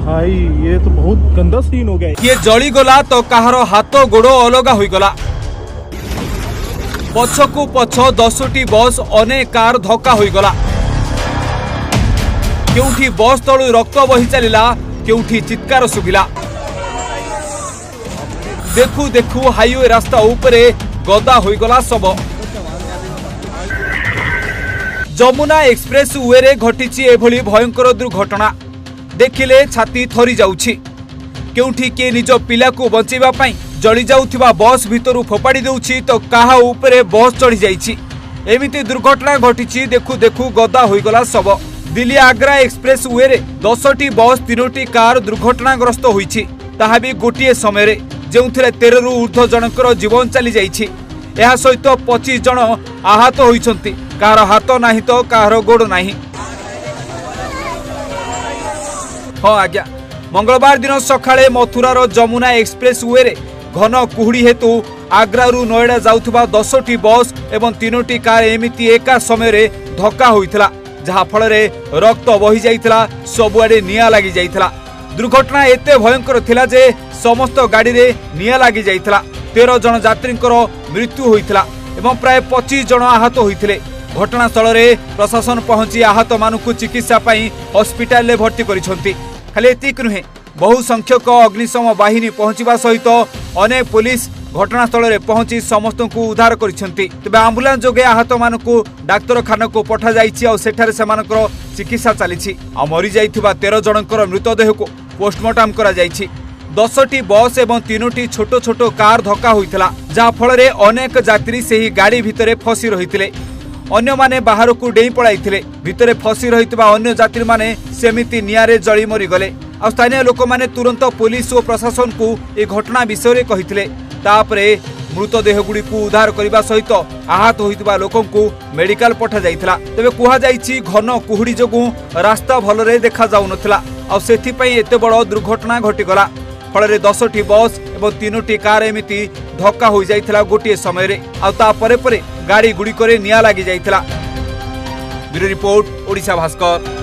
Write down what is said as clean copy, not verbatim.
भाई ये तो बहुत गंदा सीन हो गया। किए जली गला तो कहार हाथ गोड़ अलगा हो गला। पछकू पछ 10टी बस अनेक कार धक्का हो गला। केउठी बस तलु रक्त बही चलिला, केउठी चित्कार सुभिला। देखू देखू हाईवे रास्ता उपरे गदा हो गला सब। जमुना एक्सप्रेस वे रे घटिछि एभली भयंकर दुर्घटना देखिले छाती थरी जाउछि। केउठी के निज पिला को बचेबा पई जली जाउथिबा बस भितरु फोपाड़ी देउछि तो काहा उपरे बस चढ़ी जाइछि। एमिति दुर्घटना घटिछि। देखू देखू गदा होई गला सब। दिल्ली आग्रा एक्सप्रेस वे रे 10टी बस 3टी कार दुर्घटनाग्रस्त होइछि। ताहा भी गोटिए समय रे जेउथिरे 13 रु ऊर्ध्व जनकर जीवन चली जाइछि। एहा सहित 25 जन आहत होइछन्ति। काହାର हाथ नाही तो काହାର गोड़ नाही। हाँ आज्ञा, मंगलवार दिन सकाळे मथुरार जमुना एक्सप्रेस वे रे घन कुहुड़ी हेतु आग्रा रु नोएडा जाउथबा 10टी बस एवं 3टी कार एमिति एका समय रे धक्का होइथिला, जहा फल रे रक्त बही जाइथिला, सबुआडे निया लागि जाइथिला। दुर्घटना एते भयंकर थिला जे समस्त गाड़ी रे निया लागि जाइथिला। 13 जन यात्रींकर मृत्यु होइथिला एवं प्राय 25 जन आहत होइथिले। घटनास्थल रे प्रशासन पहुंची आहत मानुकु चिकित्सा पई हॉस्पिटल रे भर्ती करिसंती। खाली एतिक नुहे, बहु संख्यक अग्निशम बाहिनी पहुंचवा सहित अनेक पुलिस घटनास्थल रे पहुंची समस्त को उद्धार करिसंती। तबे एम्बुलेंस जोगे आहत मानुकु डाक्तरखाना को पठा जाइछि और सेठारे सेमानकर चिकित्सा चलिछि। आ मरि जाइथिबा 13 जनकर मृतदेह को पोस्टमार्टम करा जाइछि। 10टी बस एवं 3टी छोट छोट कार धक्का होइथिला, जहा फल रे अनेक यात्री सेही गाड़ी भितरे फसी रहिथिले। अन्य माने बाहर को डेई पड़ाइथिले। भितरे फसी रहितबा अन्य यात्री माने सेमिति नियारे जळी मरि गले। आ स्थानीय लोक माने तुरंत पुलिस और प्रशासन को ए घटना विषय रे कहिथिले। तापरे मृतदेह गुडी को उद्धार करबा सहित आहत होइतबा लोकन को मेडिकल पठा जाइथिला। तबे कुहा जाइछि घन कुहुडी जोगु रास्ता भलरे देखा जाउ नथिला आ सेथि पई एते बड़ दुर्घटना घटि गला। फल रे 10टी बस एवं 3टी कार एमिति धक्का हो जाइथिला गोटिए समय रे। आ ता परे परे गाड़ी गुडी करे निया लागि जाइथिला। Bureau report, Odisha Bhaskar.